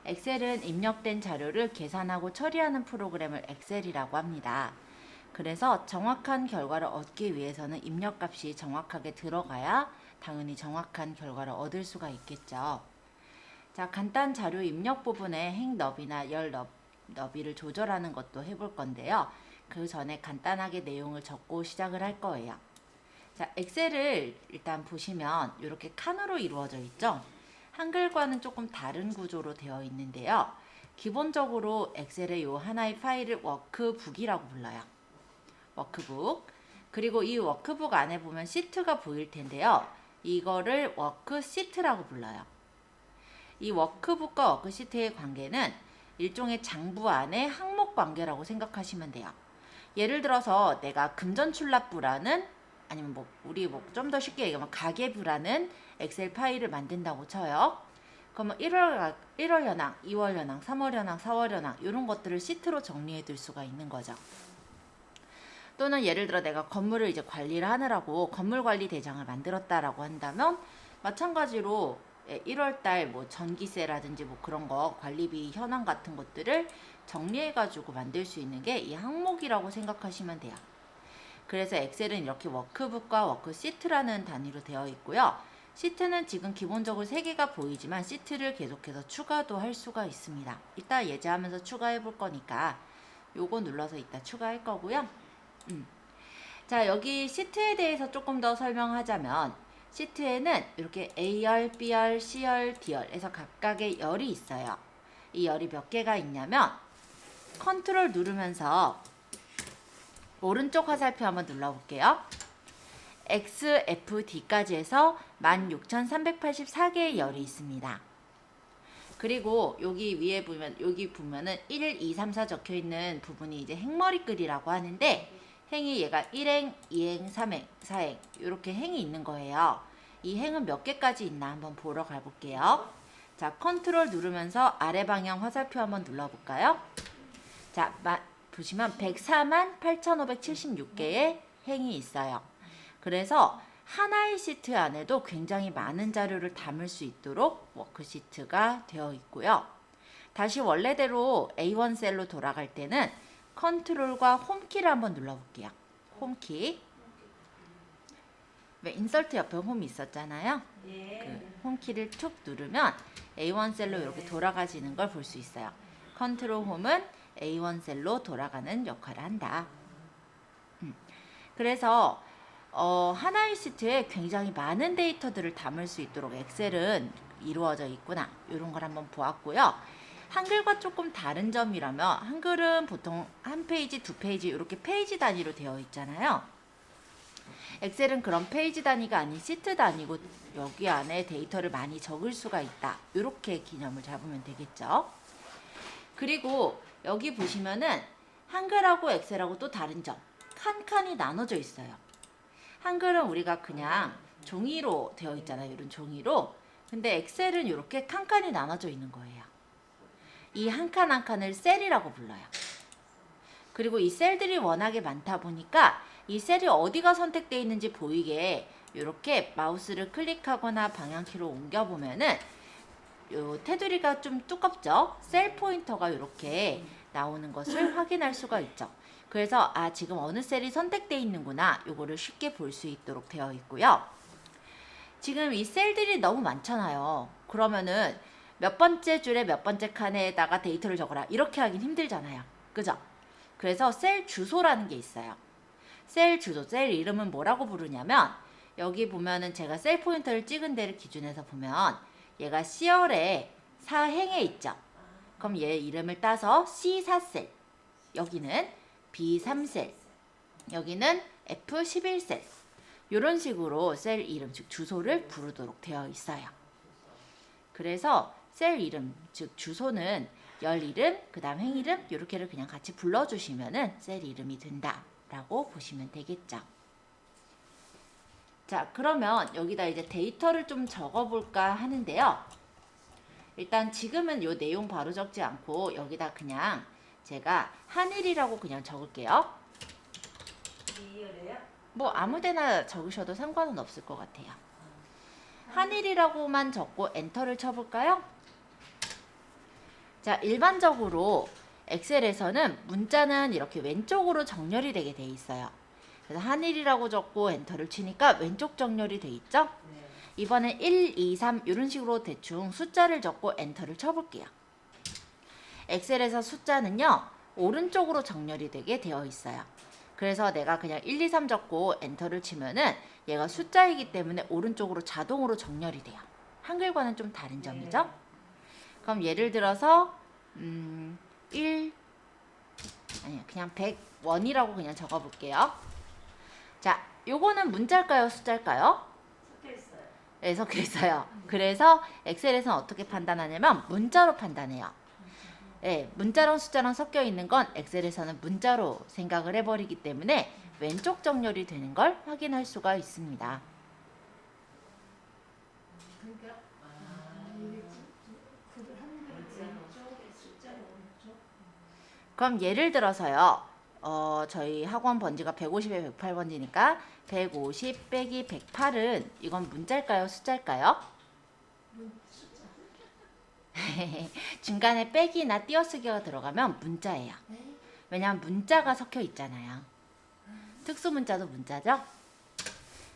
엑셀은 입력된 자료를 계산하고 처리하는 프로그램을 엑셀이라고 합니다. 그래서 정확한 결과를 얻기 위해서는 입력값이 정확하게 들어가야 당연히 정확한 결과를 얻을 수가 있겠죠. 자, 간단 자료 입력 부분에 행 너비나 열 너비를 조절하는 것도 해볼 건데요. 그 전에 간단하게 내용을 적고 시작을 할 거예요. 자, 엑셀을 일단 보시면 이렇게 칸으로 이루어져 있죠. 한글과는 조금 다른 구조로 되어 있는데요. 기본적으로 엑셀의 요 하나의 파일을 워크북이라고 불러요. 워크북. 그리고 이 워크북 안에 보면 시트가 보일 텐데요. 이거를 워크시트라고 불러요. 이 워크북과 워크시트의 관계는 일종의 장부 안의 항목 관계라고 생각하시면 돼요. 예를 들어서 내가 금전출납부라는 아니면 우리 좀 더 쉽게 얘기하면 가계부라는 엑셀 파일을 만든다고 쳐요. 그러면 1월 현황, 2월 현황, 3월 현황, 4월 현황 이런 것들을 시트로 정리해 둘 수가 있는 거죠. 또는 예를 들어 내가 건물을 이제 관리를 하느라고 건물 관리 대장을 만들었다라고 한다면 마찬가지로 1월달 뭐 전기세라든지 뭐 그런 거 관리비 현황 같은 것들을 정리해 가지고 만들 수 있는 게 이 항목이라고 생각하시면 돼요. 그래서 엑셀은 이렇게 워크북과 워크시트라는 단위로 되어 있고요. 시트는 지금 기본적으로 3개가 보이지만 시트를 계속해서 추가도 할 수가 있습니다. 이따 예제하면서 추가해 볼 거니까 요거 눌러서 이따 추가할 거고요. 자, 여기 시트에 대해서 조금 더 설명하자면 시트에는 이렇게 A열, B열, C열, D열에서 각각의 열이 있어요. 이 열이 몇 개가 있냐면 컨트롤 누르면서 오른쪽 화살표 한번 눌러볼게요. X, F, D까지 해서 16,384개의 열이 있습니다. 그리고 여기 위에 보면 여기 보면은 1, 2, 3, 4 적혀 있는 부분이 이제 행머리글이라고 하는데 행이 얘가 1행, 2행, 3행, 4행 이렇게 행이 있는 거예요. 이 행은 몇 개까지 있나 한번 보러 가볼게요. 자, 컨트롤 누르면서 아래 방향 화살표 한번 눌러볼까요? 자, 보시면 104만 8,576개의 행이 있어요. 그래서 하나의 시트 안에도 굉장히 많은 자료를 담을 수 있도록 워크시트가 되어 있고요. 다시 원래대로 A1 셀로 돌아갈 때는 컨트롤과 홈키를 한번 눌러볼게요. 홈키. 왜 인서트 옆에 홈이 있었잖아요. 그 홈키를 툭 누르면 A1 셀로 이렇게 돌아가지는 걸 볼 수 있어요. 컨트롤 홈은 A1 셀로 돌아가는 역할을 한다. 그래서 하나의 시트에 굉장히 많은 데이터들을 담을 수 있도록 엑셀은 이루어져 있구나. 이런 걸 한번 보았고요. 한글과 조금 다른 점이라면 한글은 보통 한 페이지, 두 페이지 이렇게 페이지 단위로 되어 있잖아요. 엑셀은 그런 페이지 단위가 아닌 시트 단위고 여기 안에 데이터를 많이 적을 수가 있다. 이렇게 개념을 잡으면 되겠죠. 그리고 여기 보시면은 한글하고 엑셀하고 또 다른 점. 칸칸이 나눠져 있어요. 한글은 우리가 그냥 종이로 되어 있잖아요. 이런 종이로. 근데 엑셀은 이렇게 칸칸이 나눠져 있는 거예요. 이 한 칸 한 칸을 셀이라고 불러요. 그리고 이 셀들이 워낙에 많다 보니까 이 셀이 어디가 선택되어 있는지 보이게 이렇게 마우스를 클릭하거나 방향키로 옮겨보면은 요 테두리가 좀 두껍죠? 셀 포인터가 이렇게 나오는 것을 확인할 수가 있죠. 그래서 지금 어느 셀이 선택되어 있는구나 요거를 쉽게 볼 수 있도록 되어 있고요. 지금 이 셀들이 너무 많잖아요. 그러면은 몇 번째 줄에 몇 번째 칸에다가 데이터를 적어라 이렇게 하긴 힘들잖아요. 그죠? 그래서 셀 주소라는 게 있어요. 셀 주소, 셀 이름은 뭐라고 부르냐면 여기 보면은 제가 셀 포인터를 찍은 데를 기준해서 보면 얘가 C열에 4행에 있죠. 그럼 얘 이름을 따서 C4셀, 여기는 B3셀, 여기는 F11셀 이런 식으로 셀 이름, 즉 주소를 부르도록 되어 있어요. 그래서 셀 이름, 즉 주소는 열 이름, 그 다음 행 이름 이렇게를 그냥 같이 불러주시면은 셀 이름이 된다라고 보시면 되겠죠. 자, 그러면 여기다 이제 데이터를 좀 적어볼까 하는데요. 일단 지금은 요 내용 바로 적지 않고 여기다 그냥 제가 한일이라고 그냥 적을게요. 뭐 아무데나 적으셔도 상관은 없을 것 같아요. 한일이라고만 적고 엔터를 쳐볼까요? 자, 일반적으로 엑셀에서는 문자는 이렇게 왼쪽으로 정렬이 되게 돼 있어요. 그래서 한일이라고 적고 엔터를 치니까 왼쪽 정렬이 돼 있죠? 네. 이번엔 1, 2, 3 이런 식으로 대충 숫자를 적고 엔터를 쳐볼게요. 엑셀에서 숫자는요, 오른쪽으로 정렬이 되게 되어 있어요. 그래서 내가 그냥 1, 2, 3 적고 엔터를 치면은 얘가 숫자이기 때문에 오른쪽으로 자동으로 정렬이 돼요. 한글과는 좀 다른 점이죠? 네. 그럼 예를 들어서 그냥 100원이라고 그냥 적어볼게요. 자, 요거는 문자일까요? 숫자일까요? 섞여 있어요. 네, 섞여 있어요. 그래서 엑셀에서는 어떻게 판단하냐면 문자로 판단해요. 네, 문자랑 숫자랑 섞여 있는 건 엑셀에서는 문자로 생각을 해버리기 때문에 왼쪽 정렬이 되는 걸 확인할 수가 있습니다. 그러니까 그걸 하는 게 왼쪽에 숫자 오른쪽. 그럼 예를 들어서요. 저희 학원 번지가 150에 108번지니까 150 빼기 108은 이건 문자일까요? 숫자일까요? 숫자. 중간에 빼기나 띄어쓰기가 들어가면 문자예요. 네. 왜냐하면 문자가 섞여 있잖아요. 특수 문자도 문자죠?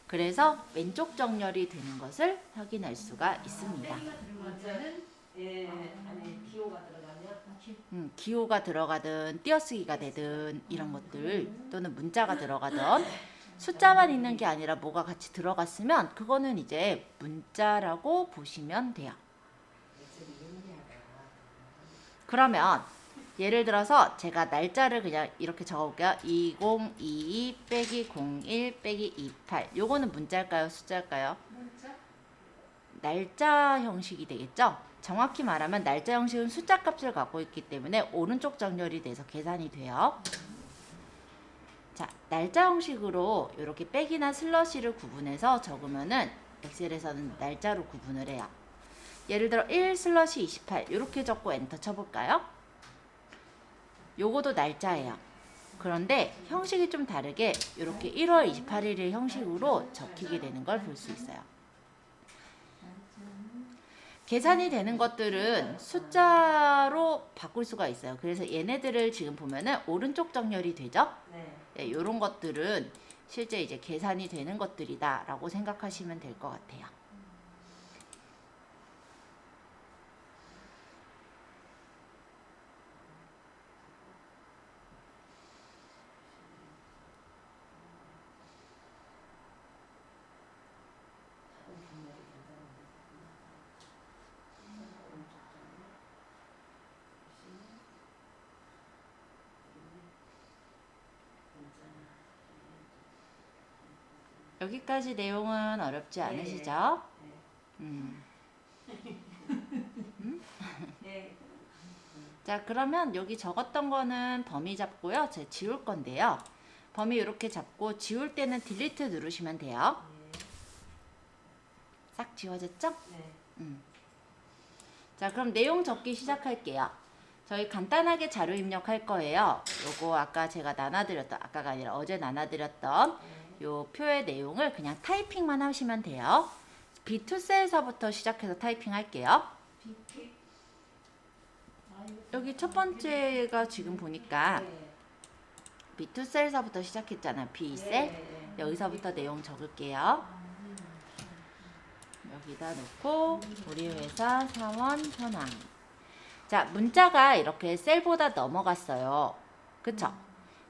그래서 왼쪽 정렬이 되는 것을 확인할 수가 있습니다. 빼기가 들어가면은 안에 기호가 들어가면 기호가 들어가든 띄어쓰기가 되든 이런 것들 또는 문자가 들어가든 숫자만 있는 게 아니라 뭐가 같이 들어갔으면 그거는 이제 문자라고 보시면 돼요. 그러면 예를 들어서 제가 날짜를 그냥 이렇게 적어볼게요. 2022 빼기 01 빼기 28 요거는 문자일까요? 숫자일까요? 문자. 날짜 형식이 되겠죠? 정확히 말하면 날짜 형식은 숫자 값을 갖고 있기 때문에 오른쪽 정렬이 돼서 계산이 돼요. 자, 날짜 형식으로 이렇게 빼기나 슬러시를 구분해서 적으면은 엑셀에서는 날짜로 구분을 해요. 예를 들어 1 슬러시 28 이렇게 적고 엔터 쳐볼까요? 요거도 날짜예요. 그런데 형식이 좀 다르게 이렇게 1월 28일의 형식으로 적히게 되는 걸 볼 수 있어요. 계산이 되는 것들은 숫자로 바꿀 수가 있어요. 그래서 얘네들을 지금 보면은 오른쪽 정렬이 되죠? 네. 네, 이런 것들은 실제 이제 계산이 되는 것들이다라고 생각하시면 될 것 같아요. 여기까지 내용은 어렵지 않으시죠? 네. 자, 그러면 여기 적었던 거는 범위 잡고요. 제가 지울 건데요. 범위 이렇게 잡고 지울 때는 딜리트 누르시면 돼요. 싹 지워졌죠? 네. 자, 그럼 내용 적기 시작할게요. 저희 간단하게 자료 입력할 거예요. 요거 아까 제가 나눠드렸던, 아까가 아니라 어제 나눠드렸던 요 표의 내용을 그냥 타이핑만 하시면 돼요. B2셀서부터 시작해서 타이핑 할게요. BP. 여기 첫 번째가 지금 보니까 B2셀서부터 시작했잖아요. B셀. 여기서부터 내용 적을게요. 여기다 놓고 우리 회사 사원 현황. 자, 문자가 이렇게 셀보다 넘어갔어요. 그쵸?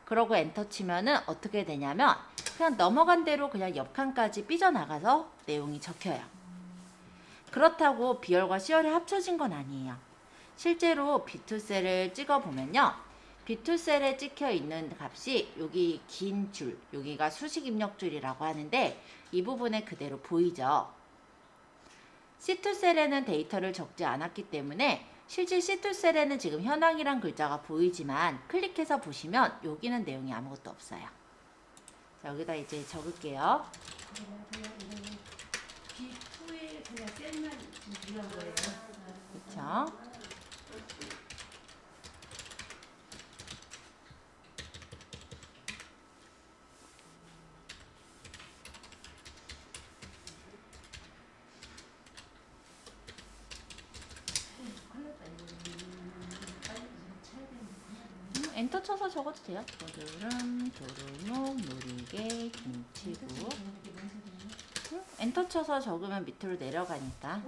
그러고 엔터 치면은 어떻게 되냐면 그냥 넘어간 대로 그냥 옆 칸까지 삐져나가서 내용이 적혀요. 그렇다고 B열과 C열이 합쳐진 건 아니에요. 실제로 B2셀을 찍어보면요. B2셀에 찍혀 있는 값이 여기 긴 줄, 여기가 수식 입력 줄이라고 하는데 이 부분에 그대로 보이죠. C2셀에는 데이터를 적지 않았기 때문에 실제 C2셀에는 지금 현황이란 글자가 보이지만 클릭해서 보시면 여기는 내용이 아무것도 없어요. 자, 여기다 이제 적을게요. B2에 그냥 셀만 들어간 거예요. 그쵸? 엔터 쳐서 적어도 돼요. 고드름, 도루묵, 누리개, 김치국. 응? 엔터 쳐서 적으면 밑으로 내려가니까.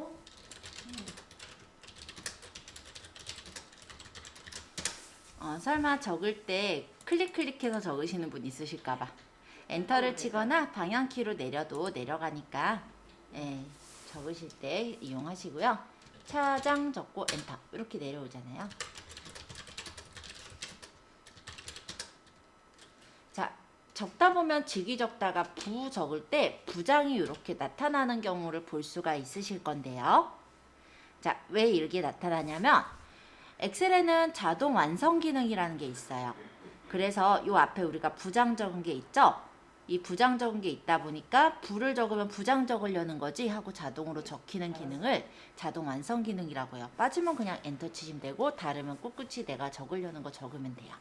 설마 적을 때 클릭해서 적으시는 분 있으실까봐. 엔터를 치거나 방향키로 내려도 내려가니까 적으실 때 이용하시고요. 차장 적고 엔터 이렇게 내려오잖아요. 자, 적다 보면 직이 적다가 부 적을 때 부장이 이렇게 나타나는 경우를 볼 수가 있으실 건데요. 자, 왜 이렇게 나타나냐면 엑셀에는 자동 완성 기능이라는 게 있어요. 그래서 이 앞에 우리가 부장 적은 게 있죠? 이 부장 적은 게 있다 보니까 부를 적으면 부장 적으려는 거지 하고 자동으로 적히는 기능을 자동 완성 기능이라고 해요. 빠지면 그냥 엔터 치시면 되고 다르면 꿋꿋이 내가 적으려는 거 적으면 돼요.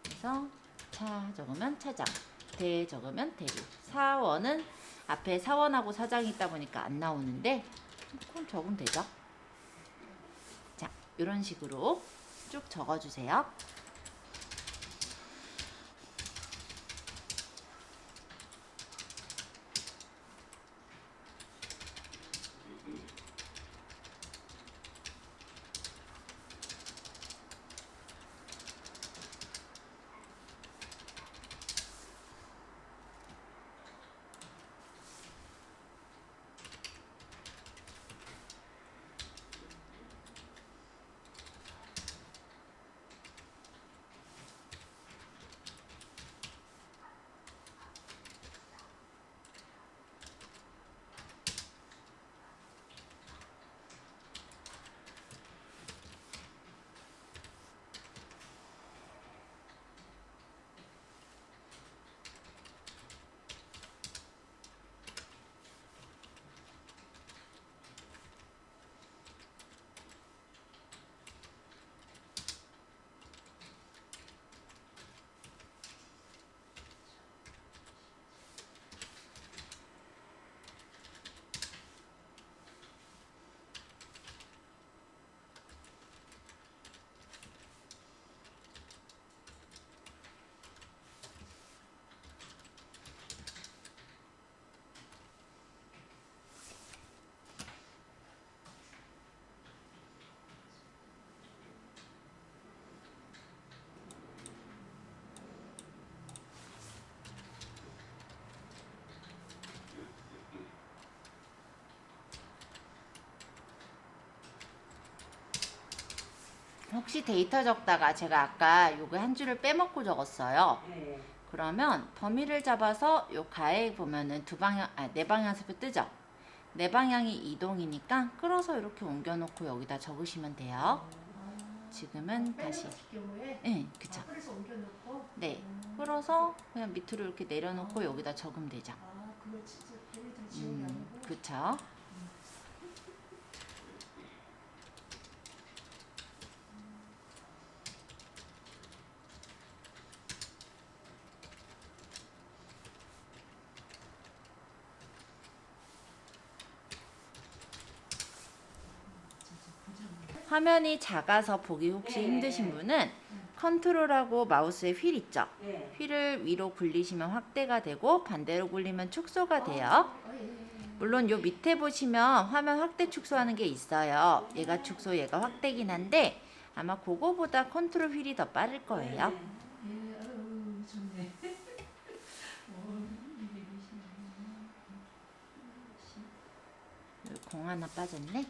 그래서 차 적으면 차장, 대 적으면 대리. 사원은 앞에 사원하고 사장이 있다 보니까 안 나오는데 그럼 적으면 되죠. 자, 이런 식으로 쭉 적어주세요. 혹시 데이터 적다가 제가 아까 요거 한 줄을 빼먹고 적었어요. 그러면 범위를 잡아서 요 가에 보면은 네 방향색으로 뜨죠. 네 방향이 이동이니까 끌어서 이렇게 옮겨놓고 여기다 적으시면 돼요. 지금은 다시. 네, 그쵸. 그래서 옮겨놓고. 네, 끌어서 그냥 밑으로 이렇게 내려놓고 여기다 적으면 되죠. 그걸 진짜 데이터 지우는 게 아니고. 그쵸. 화면이 작아서 보기 혹시 힘드신 분은 컨트롤하고 마우스에 휠 있죠? 휠을 위로 굴리시면 확대가 되고 반대로 굴리면 축소가 돼요. 물론 요 밑에 보시면 화면 확대 축소하는 게 있어요. 얘가 축소, 얘가 확대긴 한데 아마 그거보다 컨트롤 휠이 더 빠를 거예요. 좋네. 공 하나 빠졌네.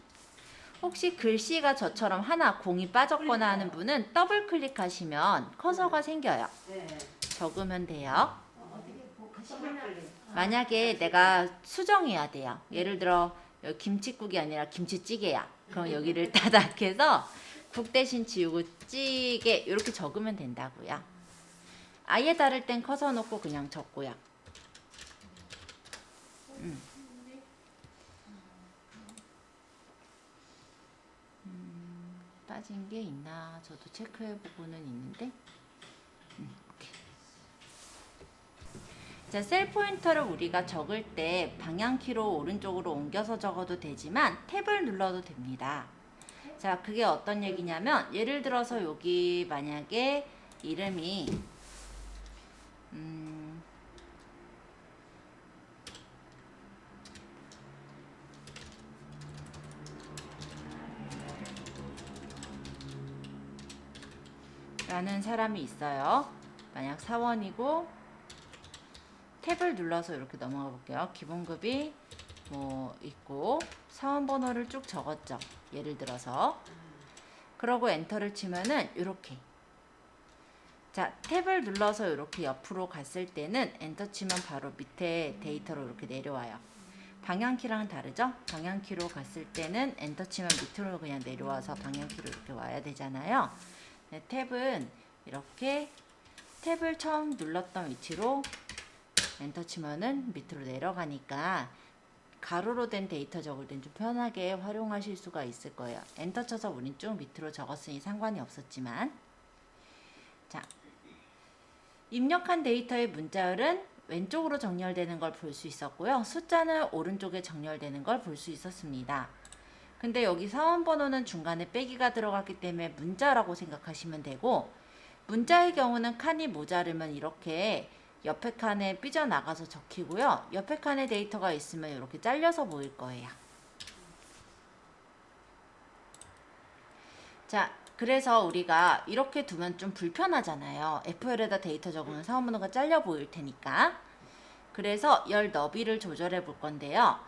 혹시 글씨가 저처럼 하나 공이 빠졌거나 하는 분은 더블 클릭하시면 커서가 생겨요. 적으면 돼요. 만약에 내가 수정해야 돼요. 예를 들어 여기 김치국이 아니라 김치찌개야. 그럼 여기를 따닥해서 국 대신 지우고 찌개 이렇게 적으면 된다고요. 아예 다를 땐 커서 놓고 그냥 적고요. 빠진 게 있나 저도 체크해보고는 있는데 오케이. 자, 셀 포인터를 우리가 적을 때 방향키로 오른쪽으로 옮겨서 적어도 되지만 탭을 눌러도 됩니다. 자, 그게 어떤 얘기냐면 예를 들어서 여기 만약에 이름이 라는 사람이 있어요. 만약 사원이고 탭을 눌러서 이렇게 넘어가 볼게요. 기본급이 뭐 있고 사원 번호를 쭉 적었죠. 예를 들어서 그러고 엔터를 치면은 이렇게 자 탭을 눌러서 이렇게 옆으로 갔을 때는 엔터 치면 바로 밑에 데이터로 이렇게 내려와요. 방향키랑은 다르죠? 방향키로 갔을 때는 엔터 치면 밑으로 그냥 내려와서 방향키로 이렇게 와야 되잖아요. 네, 탭은 이렇게 탭을 처음 눌렀던 위치로 엔터 치면은 밑으로 내려가니까 가로로 된 데이터 적을 땐 좀 편하게 활용하실 수가 있을 거예요. 엔터 쳐서 우린 쭉 밑으로 적었으니 상관이 없었지만 자 입력한 데이터의 문자열은 왼쪽으로 정렬되는 걸 볼 수 있었고요. 숫자는 오른쪽에 정렬되는 걸 볼 수 있었습니다. 근데 여기 사원번호는 중간에 빼기가 들어갔기 때문에 문자라고 생각하시면 되고 문자의 경우는 칸이 모자르면 이렇게 옆에 칸에 삐져나가서 적히고요. 옆에 칸에 데이터가 있으면 이렇게 잘려서 보일 거예요. 자, 그래서 우리가 이렇게 두면 좀 불편하잖아요. FL에다 데이터 적으면 사원번호가 잘려 보일 테니까. 그래서 열 너비를 조절해 볼 건데요.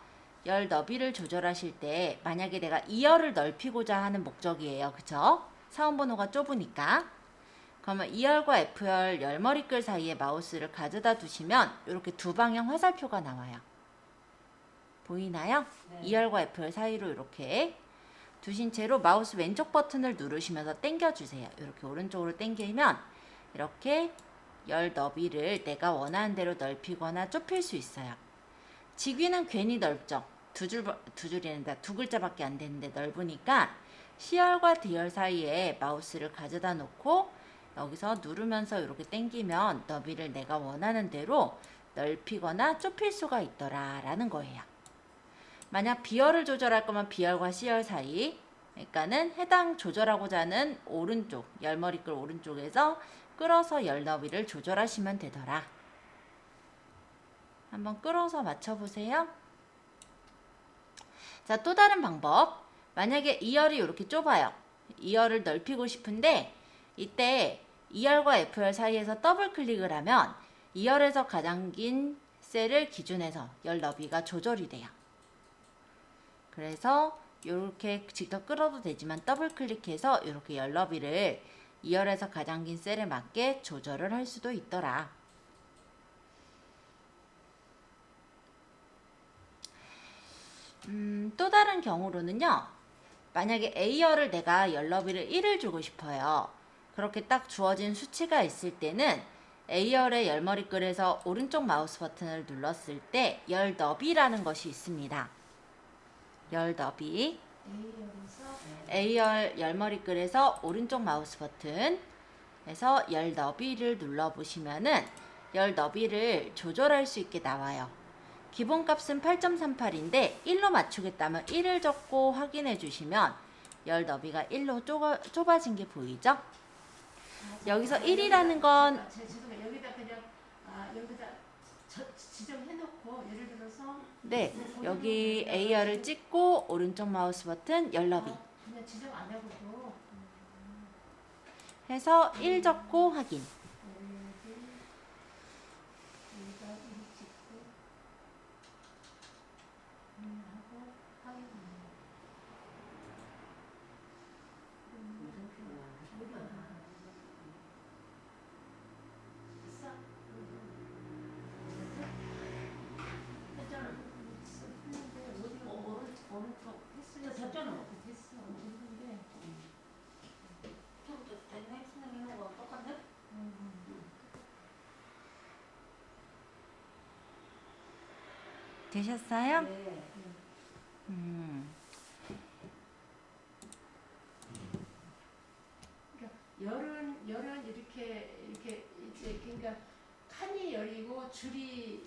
열 너비를 조절하실 때 만약에 내가 2열을 넓히고자 하는 목적이에요. 그쵸? 사원번호가 좁으니까. 그러면 2열과 F열 열머리끌 사이에 마우스를 가져다 두시면 이렇게 두 방향 화살표가 나와요. 보이나요? 네. 2열과 F열 사이로 이렇게 두신 채로 마우스 왼쪽 버튼을 누르시면서 당겨주세요. 이렇게 오른쪽으로 당기면 이렇게 열 너비를 내가 원하는 대로 넓히거나 좁힐 수 있어요. 직위는 괜히 넓죠. 두 줄이란다. 두 글자밖에 안 되는데 넓으니까 C열과 D열 사이에 마우스를 가져다 놓고 여기서 누르면서 이렇게 당기면 너비를 내가 원하는 대로 넓히거나 좁힐 수가 있더라 라는 거예요. 만약 B열을 조절할 거면 B열과 C열 사이 그러니까는 해당 조절하고자 하는 오른쪽 열머리끌 오른쪽에서 끌어서 열 너비를 조절하시면 되더라. 한번 끌어서 맞춰보세요. 자, 또 다른 방법. 만약에 2열이 이렇게 좁아요. 2열을 넓히고 싶은데 이때 2열과 F열 사이에서 더블 클릭을 하면 2열에서 가장 긴 셀을 기준해서 열 너비가 조절이 돼요. 그래서 이렇게 직접 끌어도 되지만 더블 클릭해서 이렇게 열 너비를 2열에서 가장 긴 셀에 맞게 조절을 할 수도 있더라. 또 다른 경우로는요. 만약에 A열을 내가 열 너비를 1을 주고 싶어요. 그렇게 딱 주어진 수치가 있을 때는 A열의 열머리끌에서 오른쪽 마우스 버튼을 눌렀을 때 열 너비라는 것이 있습니다. 열 너비. A열 열머리끌에서 오른쪽 마우스 버튼에서 열 너비를 눌러보시면은 열 너비를 조절할 수 있게 나와요. 기본값은 8.38인데 1로 맞추겠다면 1을 적고 확인해 주시면 열 너비가 1로 좁아진 게 보이죠? 여기서 1이라는 건 죄송해요. 여기다 그냥 여기다 지정해놓고 예를 들어서 네, 여기 A열을 찍고 오른쪽 마우스 버튼 열 너비 그냥 지정 안 하고도 해서 1 적고 확인. 여기다 1 찍고 하고 확인. 되셨어요? 네. 열은 이렇게 이제 그러니까 칸이 열이고 줄이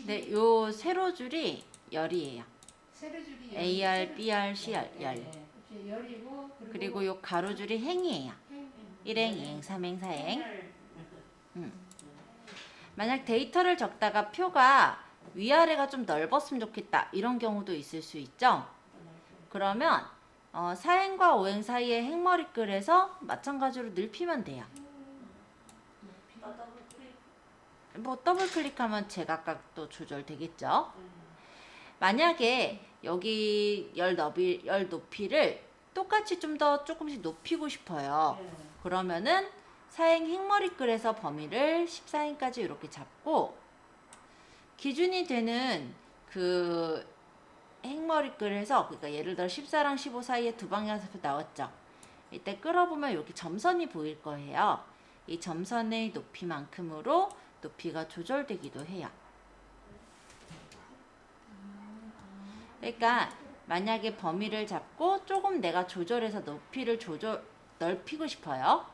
네, 요 세로 줄이 열이에요. 세로줄이 A열, B열, C열, 열. 이렇게 열이고 그리고 요 가로줄이 행이에요. 행, 1행, 2행, 3행, 4행. 만약 데이터를 적다가 표가 위아래가 좀 넓었으면 좋겠다. 이런 경우도 있을 수 있죠. 그러면 4행과 5행 사이에 행머리글에서 마찬가지로 넓히면 돼요. 뭐 더블 클릭하면 제각각도 조절되겠죠. 만약에 여기 열 높이를 똑같이 좀 더 조금씩 높이고 싶어요. 그러면은 4행 행머리글에서 범위를 14행까지 이렇게 잡고 기준이 되는 그 행머리글에서 그러니까 예를 들어 14랑 15 사이에 두 방향사표 나왔죠. 이때 끌어보면 이렇게 점선이 보일 거예요. 이 점선의 높이만큼으로 높이가 조절되기도 해요. 그러니까 만약에 범위를 잡고 조금 내가 조절해서 높이를 넓히고 싶어요.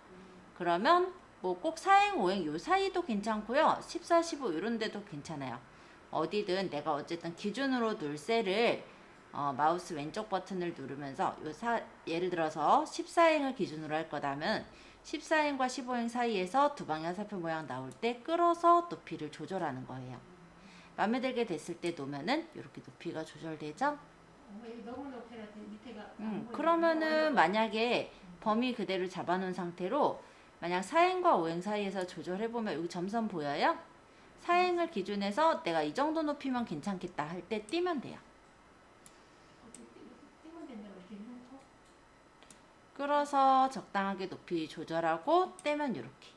그러면 뭐 꼭 4행, 5행 요 사이도 괜찮고요. 14, 15 이런 데도 괜찮아요. 어디든 내가 어쨌든 기준으로 둘 셀을 마우스 왼쪽 버튼을 누르면서 예를 들어서 14행을 기준으로 할 거다면 14행과 15행 사이에서 두 방향사표 모양 나올 때 끌어서 높이를 조절하는 거예요. 마음에 들게 됐을 때 놓으면은 이렇게 높이가 조절되죠? 너무 높여라 밑에가 그러면은 만약에 범위 그대로 잡아놓은 상태로 만약 4행과 5행 사이에서 조절해보면 여기 점선 보여요? 4행을 기준해서 내가 이 정도 높이면 괜찮겠다 할 때 띄면 돼요. 띄면 된다고 이렇게 해놓고 끌어서 적당하게 높이 조절하고 떼면 이렇게.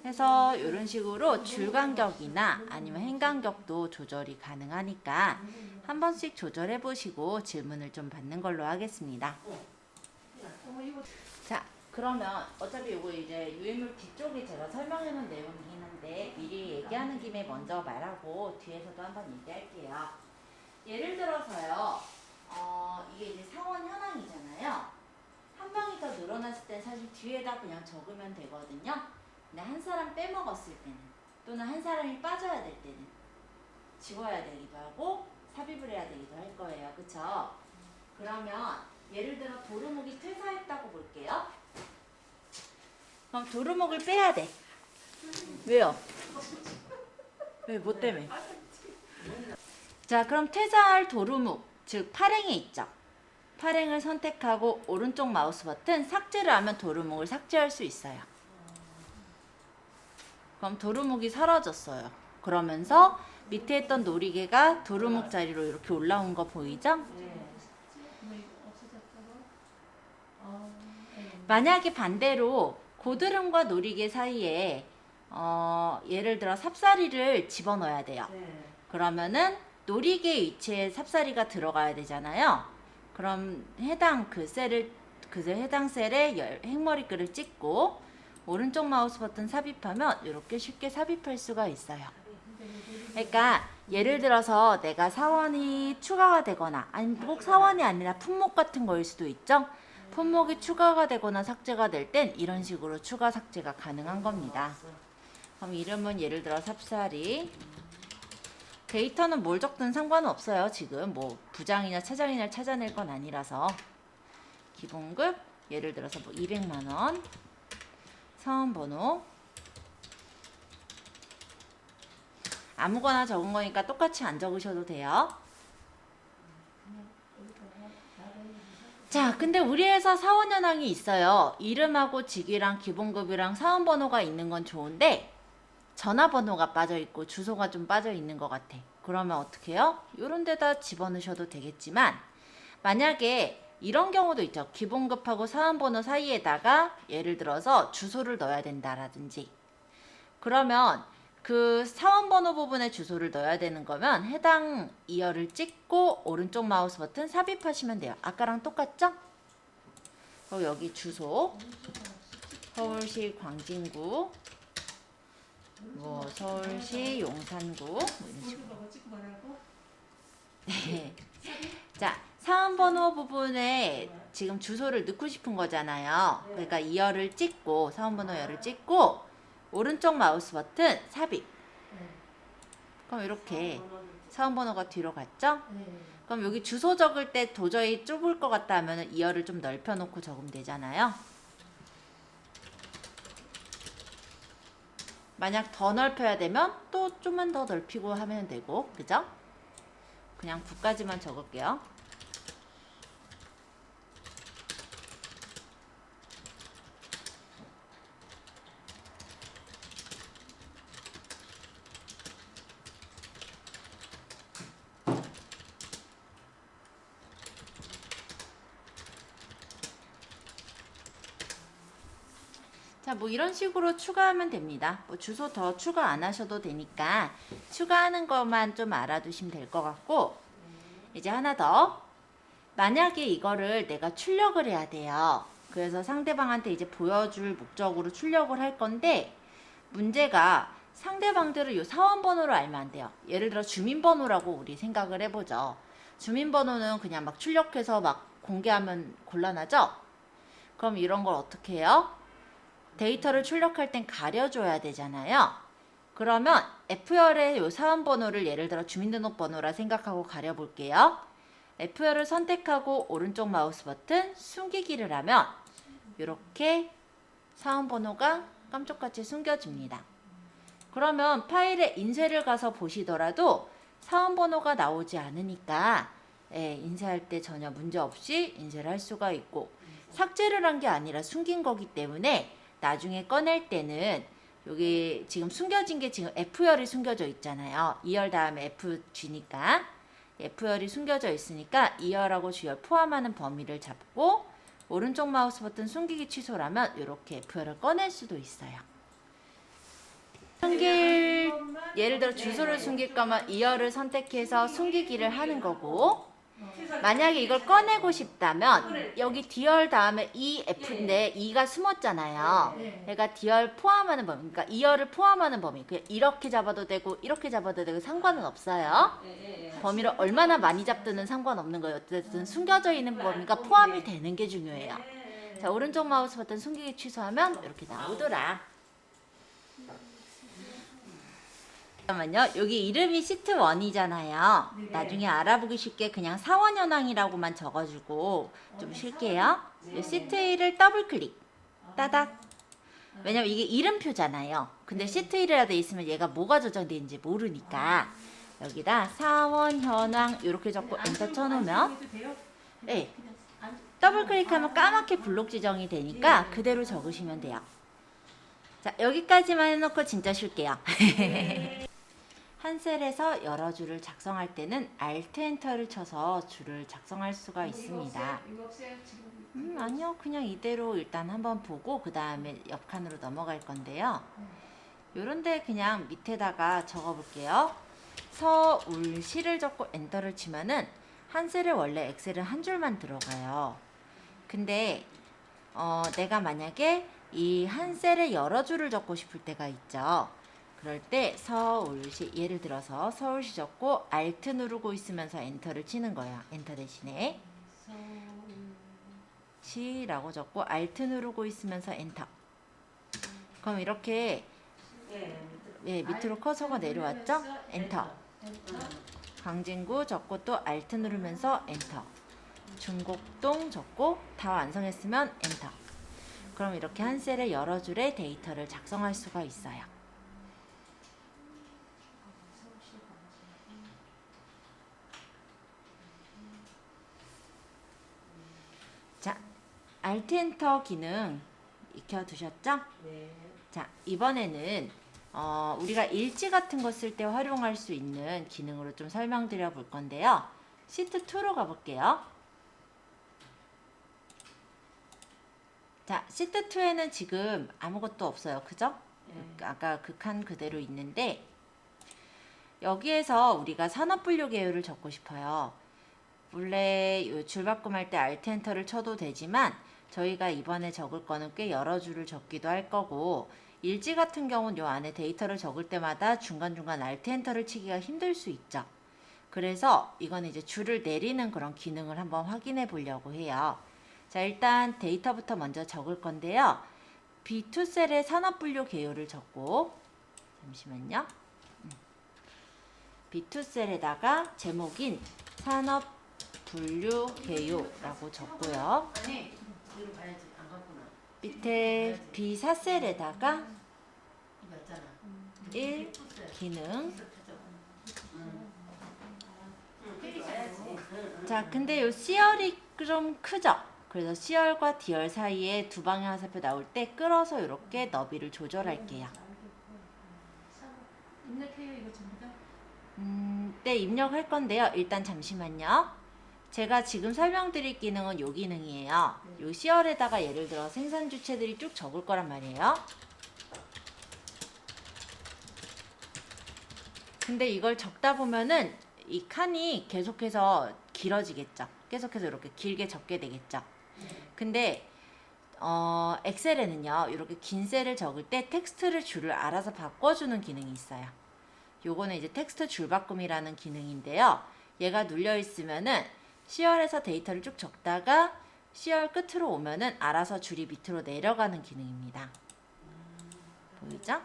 해서 이런 식으로 줄 간격이나 아니면 행 간격도 조절이 가능하니까 한 번씩 조절해 보시고 질문을 좀 받는 걸로 하겠습니다. 이거 자, 그러면 어차피 이거 이제 유해물 뒤쪽에 제가 설명해 놓은 내용이긴 한데 미리 얘기하는 김에 먼저 말하고 뒤에서도 한번 얘기할게요. 예를 들어서요. 이게 이제 상원 현황이잖아요. 한 명이 더 늘어났을 땐 사실 뒤에다 그냥 적으면 되거든요. 근데 한 사람 빼먹었을 때는 또는 한 사람이 빠져야 될 때는 지워야 되기도 하고 삽입을 해야 되기도 할 거예요. 그쵸? 그러면 예를 들어 도루묵이 퇴사했다고 볼게요. 그럼 도루묵을 빼야 돼. 왜요? 왜? 뭐 때문에? 자, 그럼 퇴사할 도루묵, 즉 파랭이 있죠. 파랭을 선택하고 오른쪽 마우스 버튼 삭제를 하면 도루묵을 삭제할 수 있어요. 그럼 도루묵이 사라졌어요. 그러면서 밑에 있던 놀이개가 도루묵 자리로 이렇게 올라온 거 보이죠? 만약에 반대로 고드름과 놀이개 사이에 예를 들어 삽사리를 집어넣어야 돼요. 그러면은 놀이개 위치에 삽사리가 들어가야 되잖아요. 그럼 해당 해당 셀에 행머리글을 찍고 오른쪽 마우스 버튼 삽입하면 이렇게 쉽게 삽입할 수가 있어요. 그러니까 예를 들어서 내가 사원이 추가가 되거나 아니면 꼭 사원이 아니라 품목 같은 거일 수도 있죠. 품목이 추가가 되거나 삭제가 될 땐 이런 식으로 추가 삭제가 가능한 겁니다. 그럼 이름은 예를 들어 삽사리. 데이터는 뭘 적든 상관은 없어요. 지금 뭐 부장이나 차장이나 찾아낼 건 아니라서. 기본급 예를 들어서 뭐 200만 원. 사원번호 아무거나 적은 거니까 똑같이 안 적으셔도 돼요. 자, 근데 우리 회사 사원 현황이 있어요. 이름하고 직위랑 기본급이랑 사원번호가 있는 건 좋은데 전화번호가 빠져있고 주소가 좀 빠져있는 것 같아. 그러면 어떻게 해요? 이런 데다 집어넣으셔도 되겠지만 만약에 이런 경우도 있죠. 기본급하고 사원번호 사이에다가 예를 들어서 주소를 넣어야 된다라든지 그러면 그 사원번호 부분에 주소를 넣어야 되는 거면 해당 이어를 찍고 오른쪽 마우스 버튼 삽입하시면 돼요. 아까랑 똑같죠? 그리고 여기 주소 서울시 광진구 뭐 서울시 용산구 뭐 이런 식으로. 네. 자, 사원번호 부분에 지금 주소를 넣고 싶은 거잖아요. 그러니까 이어를 찍고 사원번호 이어를 찍고 오른쪽 마우스 버튼 삽입. 그럼 이렇게 사원번호가 뒤로 갔죠? 그럼 여기 주소 적을 때 도저히 좁을 것 같다 하면 2열을 좀 넓혀 놓고 적으면 되잖아요. 만약 더 넓혀야 되면 또 좀만 더 넓히고 하면 되고, 그죠? 그냥 9까지만 적을게요. 자, 뭐 이런 식으로 추가하면 됩니다. 뭐 주소 더 추가 안 하셔도 되니까 추가하는 것만 좀 알아두시면 될 것 같고, 이제 하나 더. 만약에 이거를 내가 출력을 해야 돼요. 그래서 상대방한테 이제 보여줄 목적으로 출력을 할 건데, 문제가 상대방들을 요 사원번호로 알면 안 돼요. 예를 들어 주민번호라고 우리 생각을 해보죠. 주민번호는 그냥 막 출력해서 막 공개하면 곤란하죠? 그럼 이런 걸 어떻게 해요? 데이터를 출력할 땐 가려줘야 되잖아요. 그러면 F열의 요 사원번호를 예를 들어 주민등록번호라 생각하고 가려볼게요. F열을 선택하고 오른쪽 마우스 버튼 숨기기를 하면 이렇게 사원번호가 깜짝같이 숨겨집니다. 그러면 파일에 인쇄를 가서 보시더라도 사원번호가 나오지 않으니까 인쇄할 때 전혀 문제 없이 인쇄를 할 수가 있고, 삭제를 한 게 아니라 숨긴 거기 때문에 나중에 꺼낼 때는 여기 지금 숨겨진 게 지금 F열이 숨겨져 있잖아요. 2열 다음에 FG니까 F열이 숨겨져 있으니까 2열하고 G열 포함하는 범위를 잡고 오른쪽 마우스 버튼 숨기기 취소라면 이렇게 F열을 꺼낼 수도 있어요. 숨길, 예를 들어 주소를 숨길 거면 2열을 선택해서 숨기기를 하는 거고, 만약에 이걸 꺼내고 싶다면 여기 D열 다음에 EF인데 2가 숨었잖아요. 그러니까 D열 포함하는 범위, 그러니까 2열을 포함하는 범위. 그냥 이렇게 잡아도 되고 이렇게 잡아도 되고 상관은 없어요. 범위를 얼마나 많이 잡든 상관없는 거예요. 어쨌든 숨겨져 있는 범위가 포함이 되는 게 중요해요. 자, 오른쪽 마우스 버튼 숨기기 취소하면 이렇게 나오더라. 잠깐만요. 여기 이름이 시트 1이잖아요. 나중에 알아보기 쉽게 그냥 사원 현황이라고만 적어주고 좀 쉴게요. 이 시트 1을 더블 클릭. 따닥. 왜냐면 이게 이름표잖아요. 근데 시트 1이라 돼 있으면 얘가 뭐가 저장되는지 모르니까 여기다 사원 현황 이렇게 적고 엔터 쳐놓으면 네, 더블 클릭하면 까맣게 블록 지정이 되니까 그대로 적으시면 돼요. 자, 여기까지만 해놓고 진짜 쉴게요. 한 셀에서 여러 줄을 작성할 때는 Alt 엔터를 쳐서 줄을 작성할 수가 있습니다. 아니요, 그냥 이대로 일단 한번 보고 그 다음에 옆 칸으로 넘어갈 건데요. 요런데 그냥 밑에다가 적어볼게요. 서울시를 적고 엔터를 치면은 한 셀에 원래 엑셀은 한 줄만 들어가요. 근데 내가 만약에 이 한 셀에 여러 줄을 적고 싶을 때가 있죠. 그럴 때 서울시, 예를 들어서 서울시 적고 Alt 누르고 있으면서 엔터를 치는 거예요. 엔터 대신에 시라고 적고 Alt 누르고 있으면서 엔터. 그럼 이렇게 밑으로 커서가 내려왔죠? 엔터. 강진구 적고 또 Alt 누르면서 엔터. 중곡동 적고 다 완성했으면 엔터. 그럼 이렇게 한 셀에 여러 줄의 데이터를 작성할 수가 있어요. 자, Alt 엔터 기능 익혀두셨죠? 네. 자, 이번에는 우리가 일지 같은 거 쓸 때 활용할 수 있는 기능으로 좀 설명드려 볼 건데요. 시트 2로 가볼게요. 자, 시트 2에는 지금 아무것도 없어요. 그죠? 아까 그 칸 그대로 있는데 여기에서 우리가 산업분류 계열을 적고 싶어요. 원래 줄바꿈할 때 Alt 엔터를 쳐도 되지만 저희가 이번에 적을 거는 꽤 여러 줄을 적기도 할 거고, 일지 같은 경우는 요 안에 데이터를 적을 때마다 중간중간 Alt 엔터를 치기가 힘들 수 있죠. 그래서 이건 이제 줄을 내리는 그런 기능을 한번 확인해 보려고 해요. 자, 일단 데이터부터 먼저 적을 건데요. B2 셀에 산업분류 계열을 적고, 잠시만요. B2 셀에다가 제목인 산업 분류해요라고 적고요. 아니, 뒤로 가야지. 안 갔구나. 밑에 B4셀에다가 이거 있잖아. 1 기능. 자, 근데 요 C열이 좀 크죠? 그래서 C열과 D열 사이에 두 방향 화살표 나올 때 끌어서 이렇게 너비를 조절할게요. 입력해요 이거 전부 다. 네, 입력할 건데요. 일단 잠시만요. 제가 지금 설명드릴 기능은 요 기능이에요. 요 C열에다가 예를 들어 생산 주체들이 쭉 적을 거란 말이에요. 근데 이걸 적다 보면은 이 칸이 계속해서 길어지겠죠. 계속해서 이렇게 길게 적게 되겠죠. 근데 엑셀에는요, 이렇게 긴 셀을 적을 때 텍스트를 줄을 알아서 바꿔주는 기능이 있어요. 요거는 이제 텍스트 줄바꿈이라는 기능인데요. 얘가 눌려 있으면은 C열에서 데이터를 쭉 적다가 C열 끝으로 오면은 알아서 줄이 밑으로 내려가는 기능입니다. 보이죠?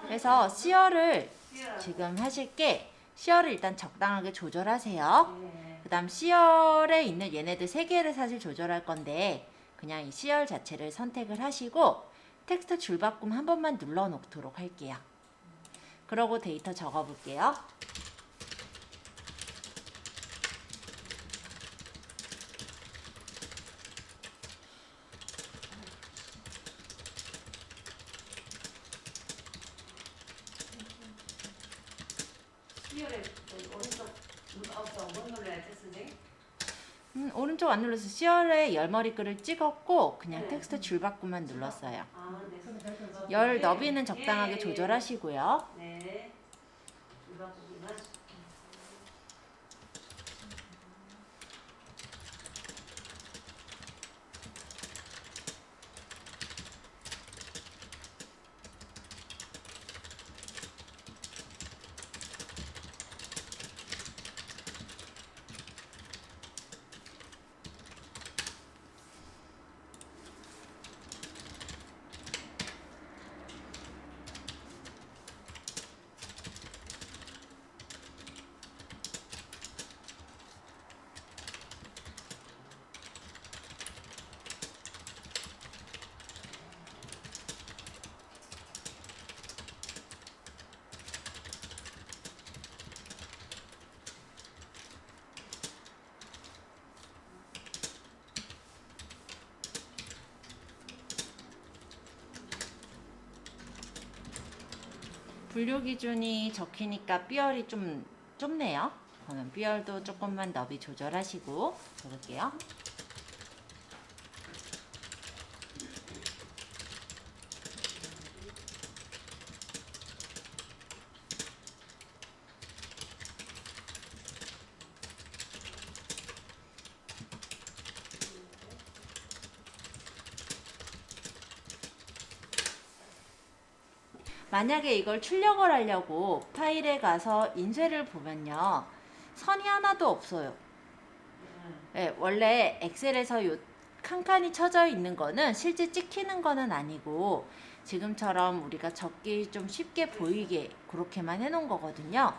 그래서 C열을 지금 하실 게 C열을 일단 적당하게 조절하세요. 그 다음 C열에 있는 얘네들 3개를 사실 조절할 건데 그냥 이 C열 자체를 선택을 하시고 텍스트 줄바꿈 한 번만 눌러 놓도록 할게요. 그러고 데이터 적어 볼게요. 수열에 오른쪽 못 눌러야지, 선생님? 오른쪽 안 눌러서 C열에 열머리글을 찍었고 그냥 텍스트 줄바꿈만 눌렀어요. 아, 네. 열 너비는 적당하게 조절하시고요. 네. 줄바꾸기만. 분류 기준이 적히니까 B열이 좀 좁네요. 그러면 B열도 조금만 너비 조절하시고 적을게요. 만약에 이걸 출력을 하려고 파일에 가서 인쇄를 보면요. 선이 하나도 없어요. 네, 원래 엑셀에서 요 칸칸이 쳐져 있는 거는 실제 찍히는 거는 아니고 지금처럼 우리가 적기 좀 쉽게 보이게 그렇게만 해놓은 거거든요.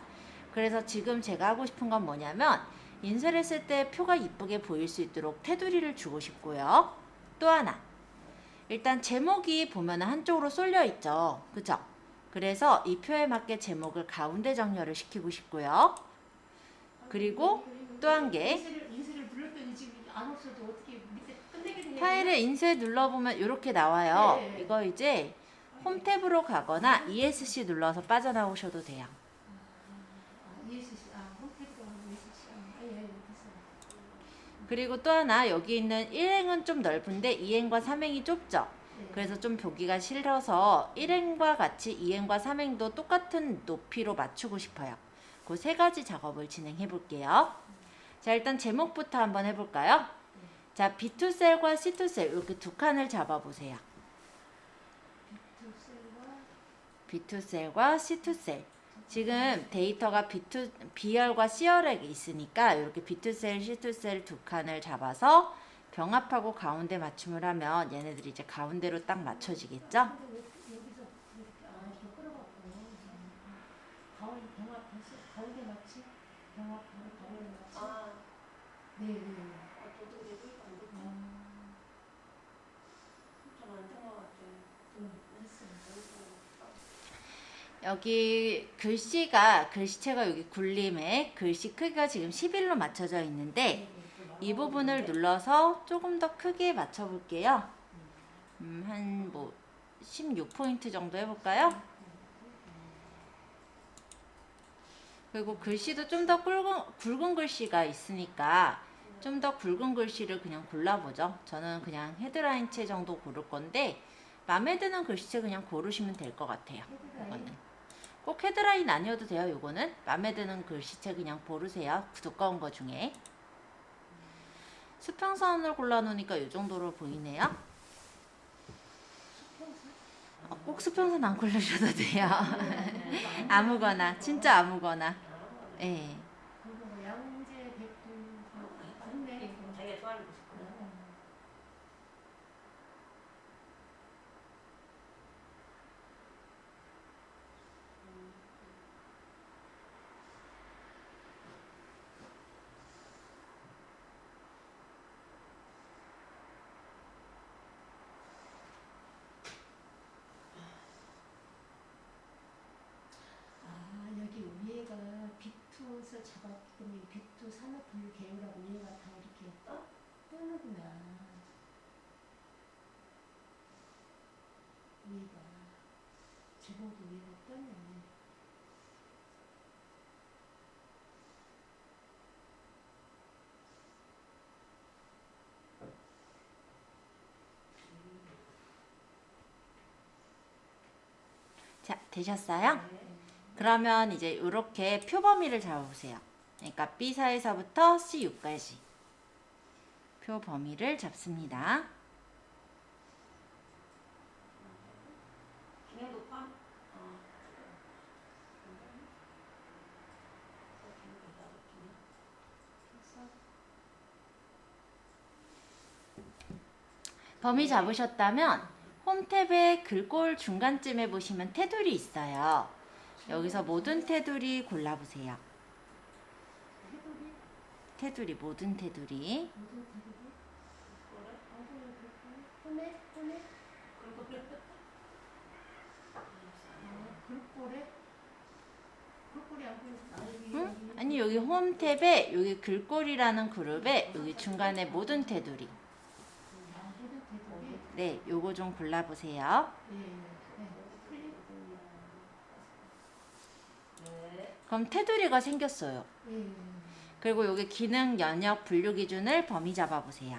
그래서 지금 제가 하고 싶은 건 뭐냐면 인쇄를 했을 때 표가 이쁘게 보일 수 있도록 테두리를 주고 싶고요. 또 하나, 일단 제목이 보면 한쪽으로 쏠려 있죠. 그죠? 그래서 이 표에 맞게 제목을 가운데 정렬을 시키고 싶고요. 그리고 또 한 개, 인쇄를 눌렀더니 지금 안 없어도 어떻게 밑에 끝내게 되냐. 파일에 인쇄 눌러보면 이렇게 나와요. 네. 이거 이제 홈 탭으로 가거나 ESC 눌러서 빠져나오셔도 돼요. ESC 홈페이지가 ESC 예, 됐어요. 그리고 또 하나, 여기 있는 1행은 좀 넓은데 2행과 3행이 좁죠. 네. 그래서 좀 보기가 싫어서 1행과 같이 2행과 3행도 똑같은 높이로 맞추고 싶어요. 그 세 가지 작업을 진행해 볼게요. 자, 일단 제목부터 한번 해볼까요? 자, B2셀과 C2셀 이렇게 두 칸을 잡아보세요. B2셀과 C2셀. 지금 데이터가 B열과 C열에 있으니까 이렇게 B2셀, C2셀 두 칸을 잡아서 병합하고 가운데 맞춤을 하면 얘네들이 이제 가운데로 딱 맞춰지겠죠? 여기서 이렇게 끌어갖고 가운데 맞지? 병합하고 가운데 맞지? 네, 네. 어떤 게 그러니까 안 됐다. 좀안 된 것 같아. 여기 글씨체가 여기 굴림에 글씨 크기가 지금 11로 맞춰져 있는데 이 부분을 눌러서 조금 더 크게 맞춰 볼게요. 한 뭐 16포인트 정도 해볼까요? 그리고 글씨도 좀 더 굵은 글씨가 있으니까 좀 더 굵은 글씨를 그냥 골라보죠. 저는 그냥 헤드라인체 정도 고를 건데 마음에 드는 글씨체 그냥 고르시면 될 것 같아요. 이거는 꼭 헤드라인 아니어도 돼요. 이거는 마음에 드는 글씨체 그냥 고르세요. 두꺼운 거 중에. 수평선을 골라놓으니까 이 정도로 보이네요. 꼭 수평선 안 고르셔도 돼요. 아무거나, 진짜 아무거나. 예. 그리고 양재 백두 좋네. 자기가 좋아하는 거 싶구나. 아, 여기 위에가 비투에서 잡았기 때문에 비투 산업분류 계열하고 위에가 다 이렇게 뜨는구나. 위에가 제목도 위에가 뜨네. 자, 되셨어요? 그러면 이제 이렇게 표 범위를 잡아보세요. 그러니까 B4에서부터 C6까지 표 범위를 잡습니다. 기능도 포함? 범위 잡으셨다면 홈 탭의 글꼴 중간쯤에 보시면 테두리 있어요. 여기서 모든 테두리 골라보세요. 테두리? 테두리, 모든 테두리. 무슨 테두리? 홈에? 홈에? 글꼴에? 글꼴이 안 보였어. 응? 아니 여기 홈 탭에 여기 글꼴이라는 그룹에 여기 중간에 모든 테두리. 모든 테두리? 네, 요거 좀 골라보세요. 예, 네. 클릭. 그럼 테두리가 생겼어요. 예. 그리고 여기 기능 연역 분류 기준을 범위 잡아보세요.